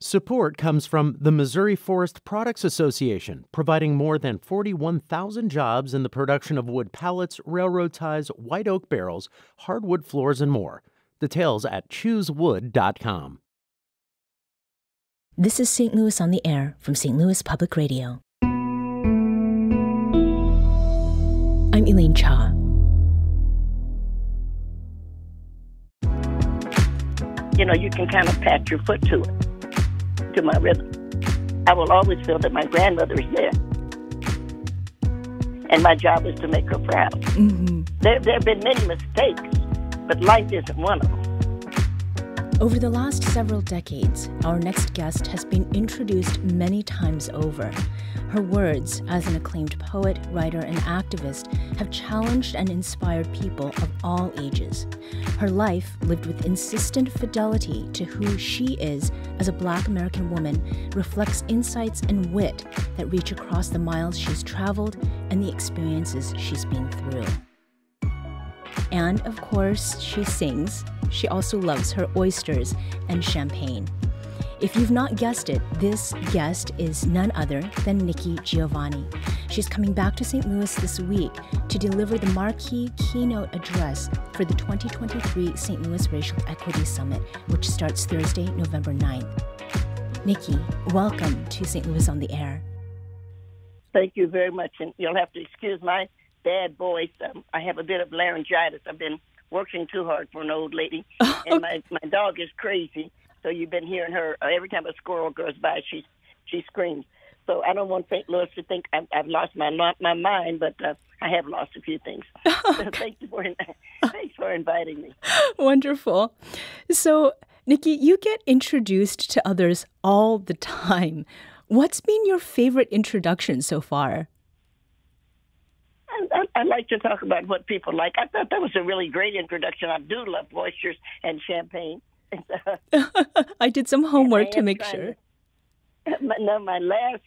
Support comes from the Missouri Forest Products Association, providing more than 41,000 jobs in the production of wood pallets, railroad ties, white oak barrels, hardwood floors, and more. Details at choosewood.com. This is St. Louis on the Air from St. Louis Public Radio. I'm Elaine Cha. You can kind of pat your foot to it, to my rhythm. I will always feel that my grandmother is there. And my job is to make her proud. Mm-hmm. There have been many mistakes, but life isn't one of them. Over the last several decades, our next guest has been introduced many times over. Her words, as an acclaimed poet, writer, and activist, have challenged and inspired people of all ages. Her life, lived with insistent fidelity to who she is as a Black American woman, reflects insights and wit that reach across the miles she's traveled and the experiences she's been through. And, of course, she sings. She also loves her oysters and champagne. If you've not guessed it, this guest is none other than Nikki Giovanni. She's coming back to St. Louis this week to deliver the marquee keynote address for the 2023 St. Louis Racial Equity Summit, which starts Thursday, November 9th. Nikki, welcome to St. Louis on the Air. Thank you very much, and you'll have to excuse my bad voice. I have a bit of laryngitis. I've been working too hard for an old lady, and my dog is crazy. So you've been hearing her every time a squirrel goes by, she screams. So I don't want St. Louis to think I've lost my mind, but I have lost a few things. So thanks for inviting me. Wonderful. So, Nikki, you get introduced to others all the time. What's been your favorite introduction so far? I like to talk about what people like. I thought that was a really great introduction. I do love oysters and champagne. I did some homework to make sure. My last,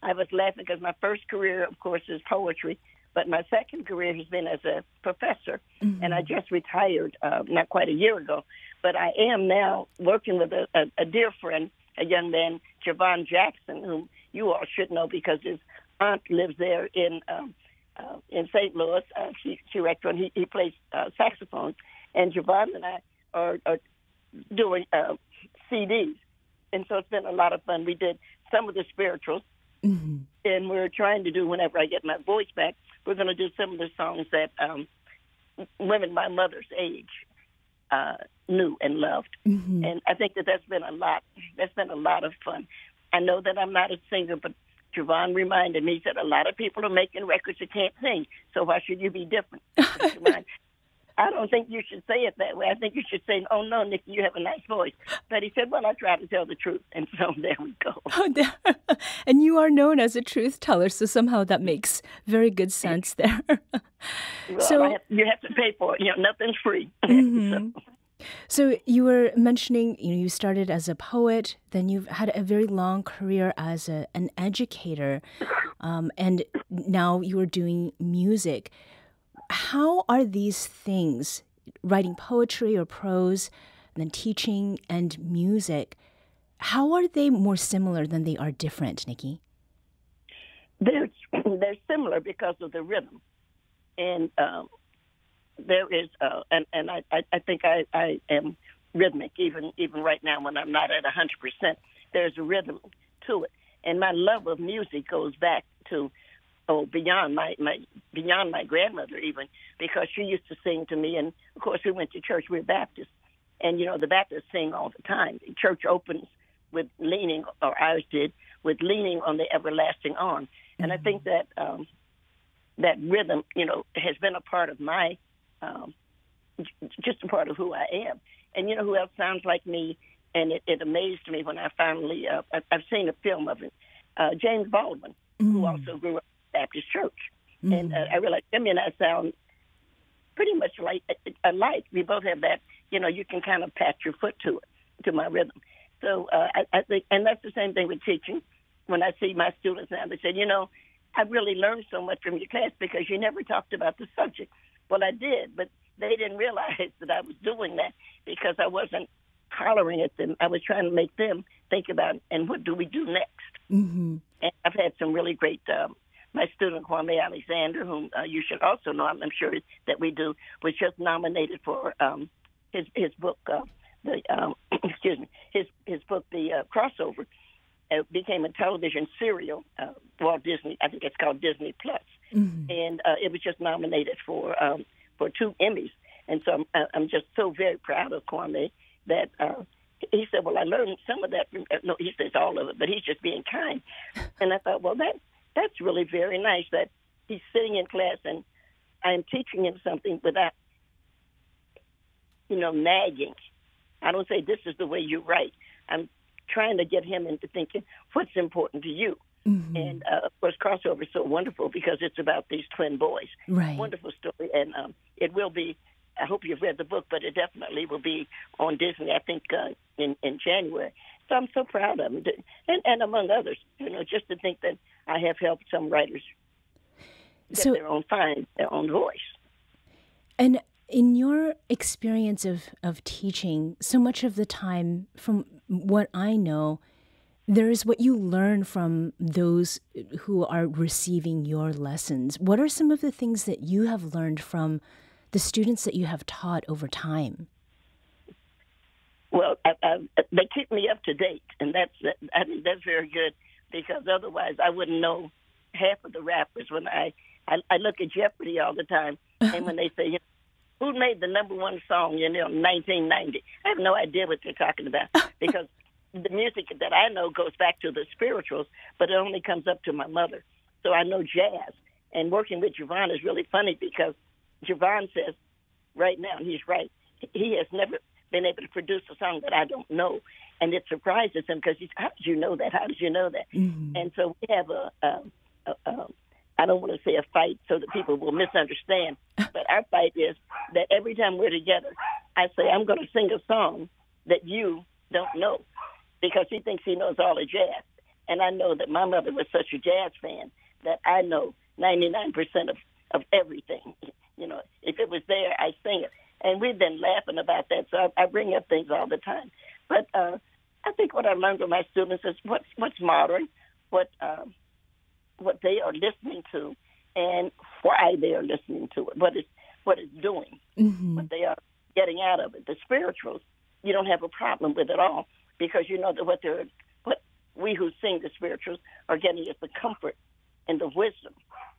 I was laughing because my first career, of course, is poetry, but my second career has been as a professor, and I just retired not quite a year ago. But I am now working with a dear friend, a young man, Javon Jackson, whom you all should know because his aunt lives there in St. Louis. She restaurant. He plays saxophone, and Javon and I are doing CDs, and so it's been a lot of fun. We did some of the spirituals, and we're trying to do, whenever I get my voice back, we're going to do some of the songs that women my mother's age knew and loved, and I think that's been a lot. That's been a lot of fun. I know that I'm not a singer, but Javon reminded me, he said, a lot of people are making records that can't sing, so why should you be different? I don't think you should say it that way. I think you should say, oh, no, Nikki, you have a nice voice. But he said, well, I try to tell the truth. And so there we go. And you are known as a truth teller, so somehow that makes very good sense there. Well, you have to pay for it. Nothing's free. So you were mentioning, you started as a poet, then you've had a very long career as an educator, and now you are doing music. How are these things, writing poetry or prose, and then teaching and music, how are they more similar than they are different, Nikki? They're similar because of the rhythm. And there is, and I think I am rhythmic, even right now when I'm not at 100%. There's a rhythm to it. And my love of music goes back to beyond my grandmother even, because she used to sing to me. And, of course, we went to church. We're Baptists. And, the Baptists sing all the time. The church opens with leaning, or ours did, with leaning on the everlasting arm. And I think that that rhythm, has been a part of my, just a part of who I am. And who else sounds like me? And it amazed me when I finally, I've seen a film of it, James Baldwin, who also grew up Baptist church. And I realized Jimmy and I sound pretty much alike. We both have that, you can kind of pat your foot to it, to my rhythm. So I think, and that's the same thing with teaching. When I see my students now, they say, I really learned so much from your class because you never talked about the subject. Well, I did, but they didn't realize that I was doing that because I wasn't hollering at them. I was trying to make them think about, and what do we do next? Mm-hmm. And I've had some really great, my student, Kwame Alexander, whom you should also know, I'm sure that we do, was just nominated for his book, excuse me, his book, The Crossover. It became a television serial, Walt Disney, I think it's called Disney Plus. Mm-hmm. And it was just nominated for 2 Emmys. And so I'm just so very proud of Kwame that he said, well, I learned some of that from, no, he says all of it, but he's just being kind. And I thought, well, that's really very nice that he's sitting in class and I'm teaching him something without, nagging. I don't say this is the way you write. I'm trying to get him into thinking what's important to you. Mm-hmm. And, of course, Crossover is so wonderful because it's about these twin boys. Right. Wonderful story. And it will be, I hope you've read the book, but it definitely will be on Disney, I think, in January. So I'm so proud of him. And among others, just to think that I have helped some writers get find their own voice. And in your experience of teaching, so much of the time, from what I know, there is what you learn from those who are receiving your lessons. What are some of the things that you have learned from the students that you have taught over time? Well, they keep me up to date, and I think that's very good because otherwise I wouldn't know half of the rappers. When I look at Jeopardy all the time, and when they say, who made the number 1 song in 1990? I have no idea what they're talking about because the music that I know goes back to the spirituals, but it only comes up to my mother. So I know jazz. And working with Giovanni is really funny because Giovanni says right now, and he's right, he has never been able to produce a song that I don't know. And it surprises him because he's, how did you know that? How did you know that? Mm-hmm. And so we have I don't want to say a fight so that people will misunderstand, but our fight is that every time we're together, I say, I'm going to sing a song that you don't know because he thinks he knows all the jazz. And I know that my mother was such a jazz fan that I know 99% of everything. If it was there, I sing it. And we've been laughing about that, so I bring up things all the time. But I think what I learned from my students is what's modern, what they are listening to, and why they are listening to it, what it's doing, mm-hmm. what they are getting out of it. The spirituals, you don't have a problem with at all because you know that what we who sing the spirituals are getting is the comfort and the wisdom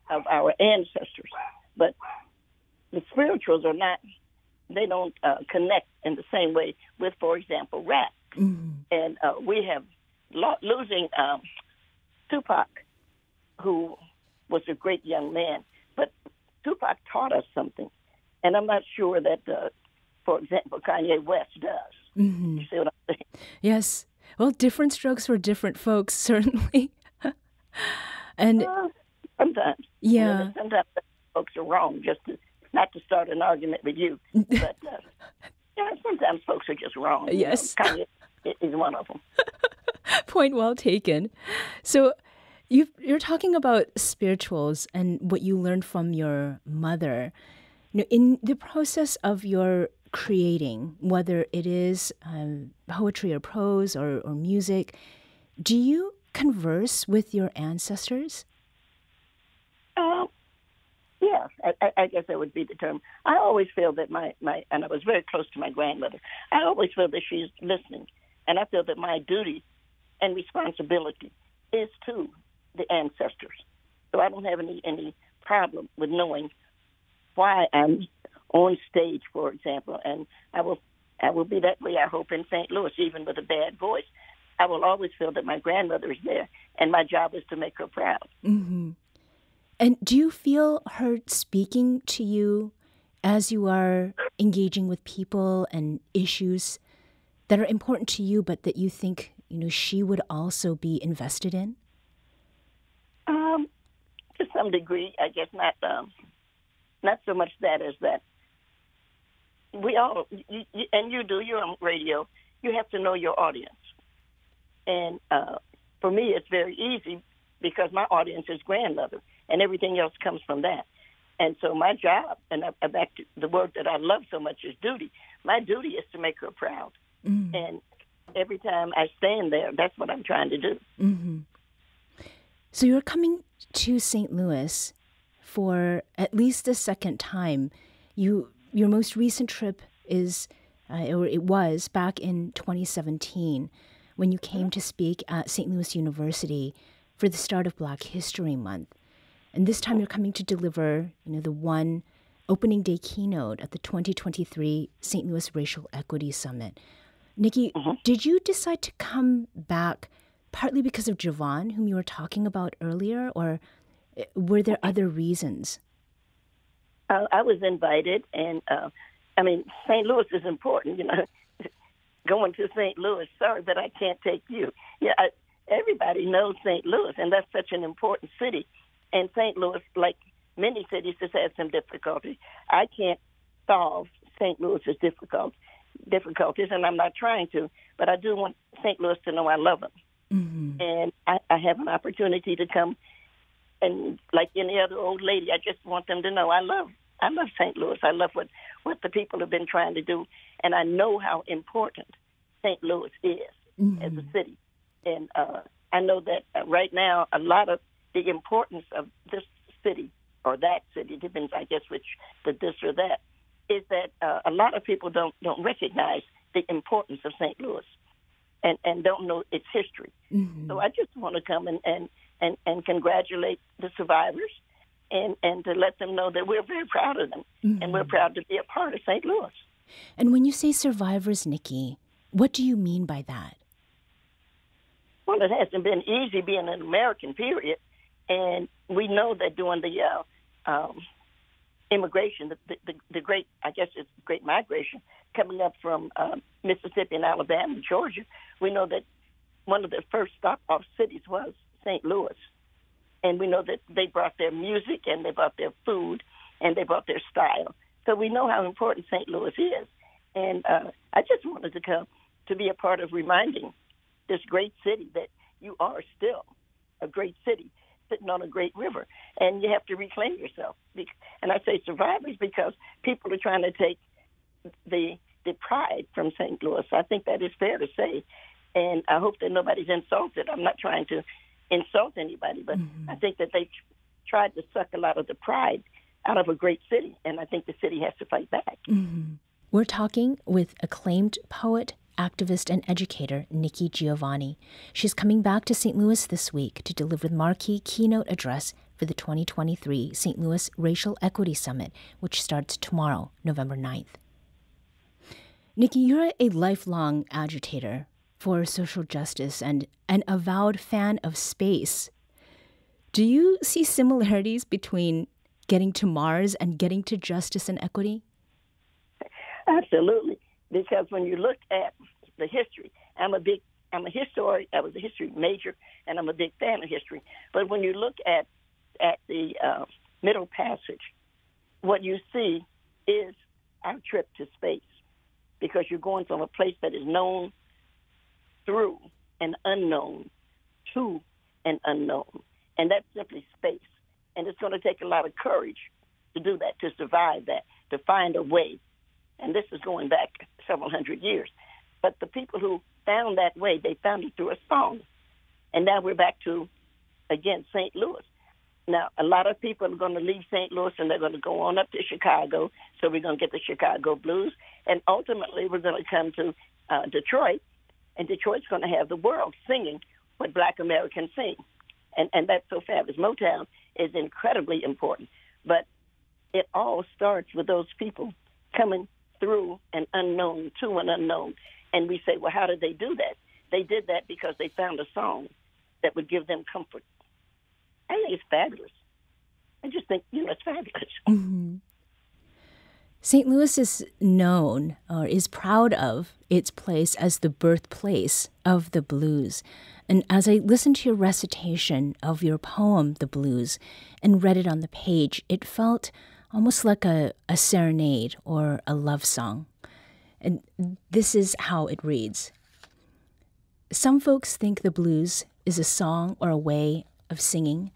of our ancestors. But the spirituals are not, they don't connect in the same way with, for example, rap. Mm-hmm. And we have losing Tupac, who was a great young man, but Tupac taught us something. And I'm not sure that, for example, Kanye West does. Mm-hmm. You see what I'm saying? Yes. Well, different strokes for different folks, certainly. And sometimes. Yeah. Sometimes folks are wrong, not to start an argument with you. But sometimes folks are just wrong. Yes. Kanye is one of them. Point well taken. So you're talking about spirituals and what you learned from your mother. In the process of your creating, whether it is poetry or prose or music, do you converse with your ancestors? Yeah, I guess that would be the term. I always feel that my and I was very close to my grandmother, I always feel that she's listening. And I feel that my duty and responsibility is to the ancestors. So I don't have any problem with knowing why I'm on stage, for example. And I will be that way, I hope, in St. Louis, even with a bad voice. I will always feel that my grandmother is there, and my job is to make her proud. Mm-hmm. And do you feel her speaking to you as you are engaging with people and issues that are important to you, but that you think she would also be invested in? To some degree, I guess not so much that as that. We all, and you do, you're on radio, you have to know your audience. And for me, it's very easy because my audience is grandmother, and everything else comes from that. And so my job, and back to the word that I love so much is duty. My duty is to make her proud. And every time I stand there, that's what I'm trying to do. Mm-hmm. So you're coming to St. Louis for at least the second time. Your most recent trip is, or it was, back in 2017 when you came to speak at St. Louis University for the start of Black History Month. And this time you're coming to deliver, the one opening day keynote at the 2023 St. Louis Racial Equity Summit. Nikki, did you decide to come back partly because of Giovanni, whom you were talking about earlier, or were there other reasons? I was invited, and St. Louis is important, Going to St. Louis, sorry, but I can't take you. Yeah, everybody knows St. Louis, and that's such an important city. And St. Louis, like many cities, has had some difficulties. I can't solve St. Louis's difficulties, and I'm not trying to, but I do want St. Louis to know I love them. Mm-hmm. And I have an opportunity to come, and like any other old lady, I just want them to know I love St. Louis. I love what the people have been trying to do, and I know how important St. Louis is as a city. And I know that right now, a lot of the importance of this city or that city, depends, I guess, which the this or that, is that a lot of people don't recognize the importance of St. Louis and don't know its history. Mm-hmm. So I just want to come and congratulate the survivors and to let them know that we're very proud of them, and we're proud to be a part of St. Louis. And when you say survivors, Nikki, what do you mean by that? Well, it hasn't been easy being an American, period. And we know that during the immigration, the great, I guess it's great migration, coming up from Mississippi and Alabama and Georgia, we know that one of the first stop-off cities was St. Louis. And we know that they brought their music, and they brought their food, and they brought their style. So we know how important St. Louis is. And I just wanted to come to be a part of reminding this great city that you are still a great city sitting on a great river, and you have to reclaim yourself. And I say survivors because people are trying to take the pride from St. Louis. I think that is fair to say, and I hope that nobody's insulted. I'm not trying to insult anybody, but I think that they tried to suck a lot of the pride out of a great city, and I think the city has to fight back. Mm-hmm. We're talking with acclaimed poet, activist, and educator Nikki Giovanni. She's coming back to St. Louis this week to deliver the marquee keynote address for the 2023 St. Louis Racial Equity Summit, which starts tomorrow, November 9th. Nikki, you're a lifelong agitator for social justice and an avowed fan of space. Do you see similarities between getting to Mars and getting to justice and equity? Absolutely, because when you look at the history, I'm a historian. I was a history major, and I'm a big fan of history. But when you look at the Middle Passage, what you see is our trip to space, because you're going from a place that is known through an unknown to an unknown, and that's simply space. And it's going to take a lot of courage to do that, to survive that, to find a way. And this is going back several hundred years. But the people who found that way, they found it through a song. And now we're back to, again, St. Louis. Now, a lot of people are going to leave St. Louis and they're going to go on up to Chicago. So we're going to get the Chicago blues. And ultimately, we're going to come to Detroit. And Detroit's going to have the world singing what Black Americans sing. And that's so fabulous. Motown is incredibly important. But it all starts with those people coming through an unknown to an unknown. And we say, well, how did they do that? They did that because they found a song that would give them comfort. I think it's fabulous. I just think, it's fabulous. Mm-hmm. St. Louis is known, or is proud of, its place as the birthplace of the blues. And as I listened to your recitation of your poem, The Blues, and read it on the page, it felt almost like a serenade or a love song. And this is how it reads. Some folks think the blues is a song or a way of singing,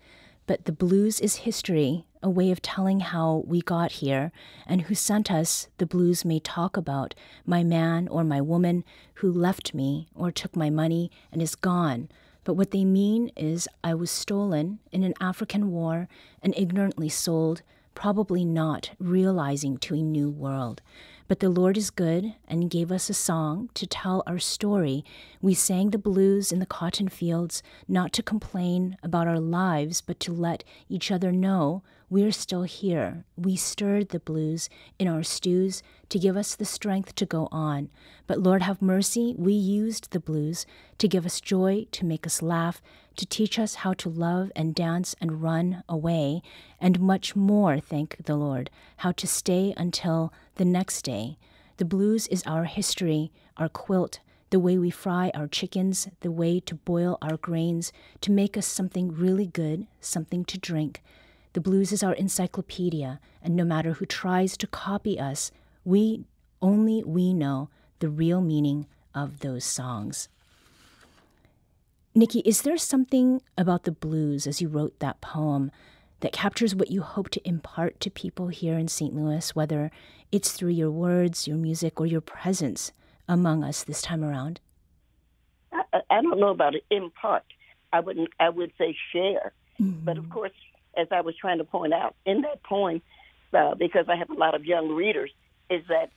but the blues is history, a way of telling how we got here, and who sent us, the blues may talk about, my man or my woman who left me or took my money and is gone. But what they mean is I was stolen in an African war and ignorantly sold, probably not realizing to a new world. But the Lord is good and gave us a song to tell our story. We sang the blues in the cotton fields, not to complain about our lives, but to let each other know we're still here. We stirred the blues in our stews to give us the strength to go on. But Lord have mercy, we used the blues to give us joy, to make us laugh, to teach us how to love and dance and run away, and much more, thank the Lord, how to stay until the next day. The blues is our history, our quilt, the way we fry our chickens, the way to boil our grains, to make us something really good, something to drink. The blues is our encyclopedia, and no matter who tries to copy us, we know the real meaning of those songs. Nikki, is there something about the blues as you wrote that poem that captures what you hope to impart to people here in St. Louis, whether it's through your words, your music, or your presence among us this time around? I don't know about it, impart. I would say share. Mm-hmm. But of course, as I was trying to point out in that poem, because I have a lot of young readers, is that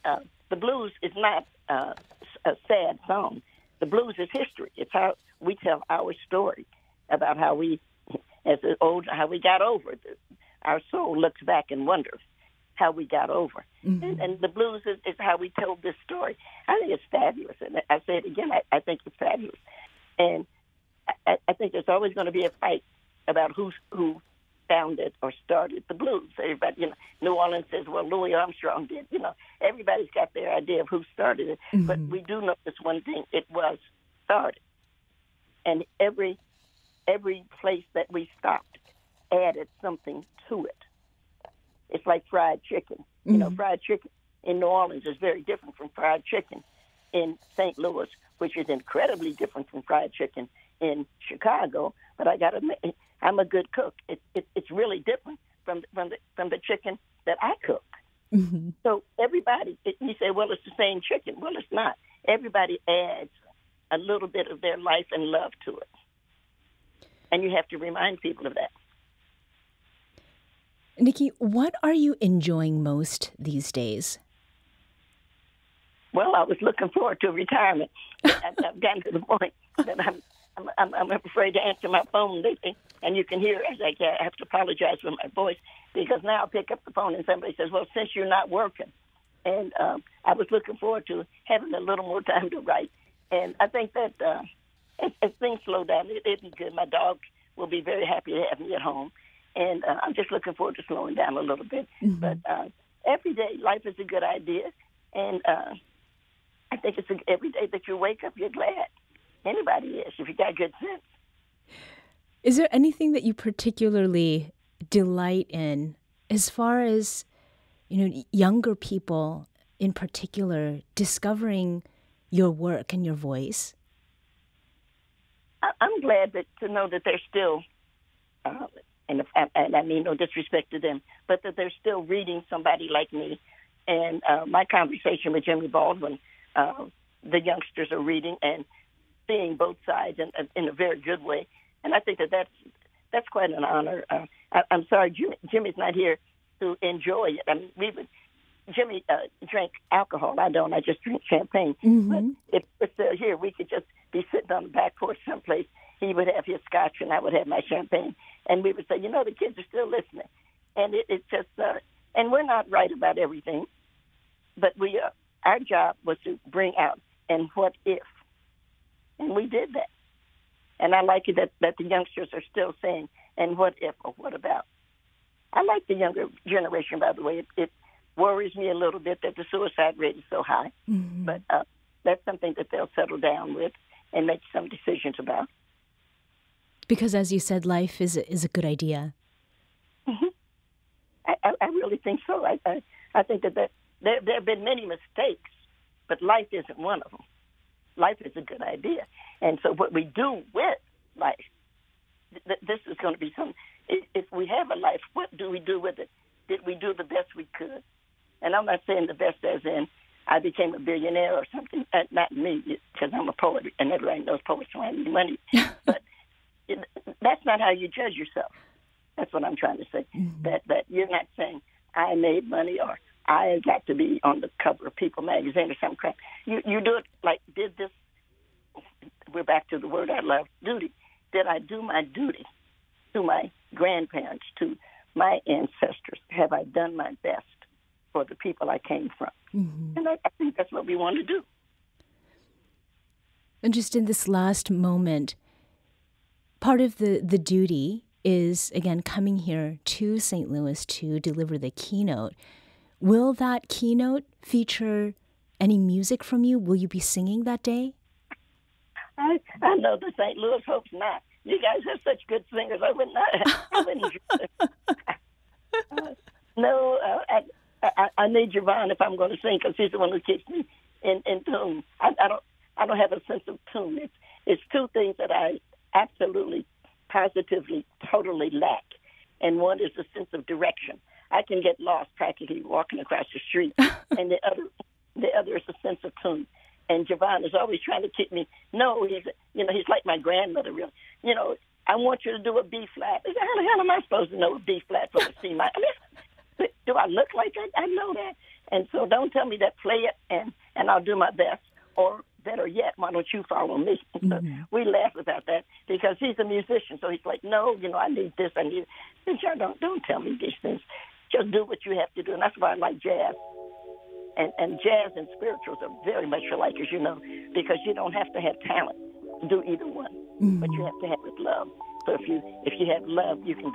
the blues is not a sad song. The blues is history. It's how we tell our story about how we, how we got over it. Our soul looks back and wonders how we got over. Mm-hmm. And the blues is how we tell this story. I think it's fabulous. And I say it again, I think it's fabulous. And I think there's always going to be a fight about who founded or started the blues. Everybody, New Orleans says, well, Louis Armstrong did. Everybody's got their idea of who started it. Mm-hmm. But we do know this one thing, it was started. And every place that we stopped added something to it. It's like fried chicken. Mm-hmm. Fried chicken in New Orleans is very different from fried chicken in St. Louis, which is incredibly different from fried chicken in Chicago. But I got to admit, I'm a good cook. It's really different from the chicken that I cook. Mm-hmm. So everybody, you say, well, it's the same chicken. Well, it's not. Everybody adds a little bit of their life and love to it. And you have to remind people of that. Nikki, what are you enjoying most these days? Well, I was looking forward to retirement. I've gotten to the point that I'm afraid to answer my phone lately, and you can hear as I have to apologize for my voice, because now I pick up the phone and somebody says, well, since you're not working. And I was looking forward to having a little more time to write. And I think that as things slow down, it'll be good. My dog will be very happy to have me at home. And I'm just looking forward to slowing down a little bit. Mm-hmm. But every day, life is a good idea. And I think it's every day that you wake up, you're glad. Anybody is, if you got good sense. Is there anything that you particularly delight in as far as, younger people in particular discovering your work and your voice? I'm glad to know that they're still, and I mean no disrespect to them, but that they're still reading somebody like me. And my conversation with Jimmy Baldwin, the youngsters are reading and seeing both sides in a very good way. And I think that's quite an honor. I'm sorry, Jimmy's not here to enjoy it. I mean, Jimmy drank alcohol. I don't. I just drink champagne. Mm-hmm. But if we're still here, we could just be sitting on the back porch someplace. He would have his scotch and I would have my champagne. And we would say, the kids are still listening. And it's just, and we're not right about everything, but our job was to bring out and what if. And we did that. And I like it that the youngsters are still saying, and what if or what about. I like the younger generation, by the way. It worries me a little bit that the suicide rate is so high. Mm-hmm. But that's something that they'll settle down with and make some decisions about. Because, as you said, life is a good idea. Mm-hmm. I really think so. I think that there have been many mistakes, but life isn't one of them. Life is a good idea. And so what we do with life, this is going to be something. if we have a life, what do we do with it? Did we do the best we could? And I'm not saying the best as in I became a billionaire or something. Not me, because I'm a poet, and everybody knows poets don't have any money. But that's not how you judge yourself. That's what I'm trying to say. Mm-hmm. That you're not saying I made money or I got to be on the cover of People magazine or some crap. You do it like, did this, we're back to the word I love, duty. Did I do my duty to my grandparents, to my ancestors? Have I done my best for the people I came from? Mm-hmm. And I think that's what we want to do. And just in this last moment, part of the duty is, again, coming here to St. Louis to deliver the keynote. Will that keynote feature any music from you? Will you be singing that day? I know the St. Louis hopes not. You guys have such good singers. I wouldn't. No, I need Giovanni if I'm going to sing, because he's the one who keeps me in tune. I don't have a sense of tune. It's two things that I absolutely, positively, totally lack, and one is a sense of direction. I can get lost practically walking across the street, and the other is a sense of tune. And Giovanni is always trying to keep me. No, he's like my grandmother, really. I want you to do a B flat. How the hell am I supposed to know a B flat from a C minor? Do I look like I know that? And so don't tell me that. Play it, and I'll do my best. Or better yet, why don't you follow me? Mm-hmm. We laugh about that because he's a musician. So he's like, no, I need this. I need this. Don't tell me these things. Just do what you have to do. And that's why I like jazz. And jazz and spirituals are very much alike, as you know, because you don't have to have talent to do either one, but you have to have it love. So if you have love, you can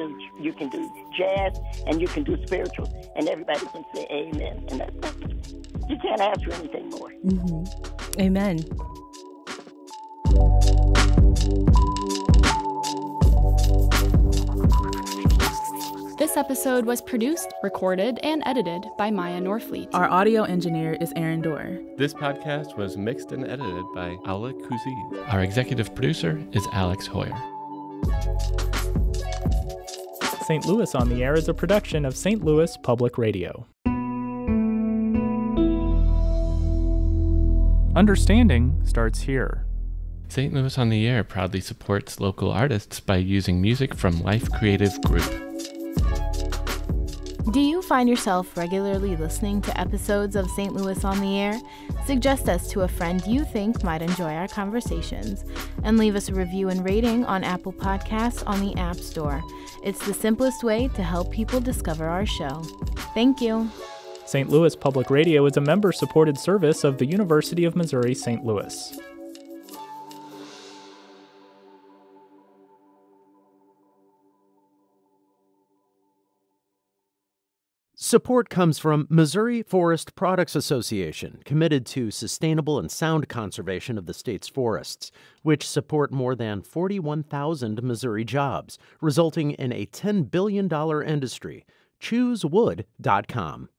do jazz and you can do spirituals, and everybody can say amen. And that's you can't ask for anything more. Mm-hmm. Amen. This episode was produced, recorded, and edited by Maya Norfleet. Our audio engineer is Aaron Dorr. This podcast was mixed and edited by Aula Kuzi. Our executive producer is Alex Hoyer. St. Louis on the Air is a production of St. Louis Public Radio. Understanding starts here. St. Louis on the Air proudly supports local artists by using music from Life Creative Group. Do you find yourself regularly listening to episodes of St. Louis on the Air? Suggest us to a friend you think might enjoy our conversations, and leave us a review and rating on Apple Podcasts on the App Store. It's the simplest way to help people discover our show. Thank you. St. Louis Public Radio is a member-supported service of the University of Missouri St. Louis. Support comes from Missouri Forest Products Association, committed to sustainable and sound conservation of the state's forests, which support more than 41,000 Missouri jobs, resulting in a $10 billion industry. ChooseWood.com.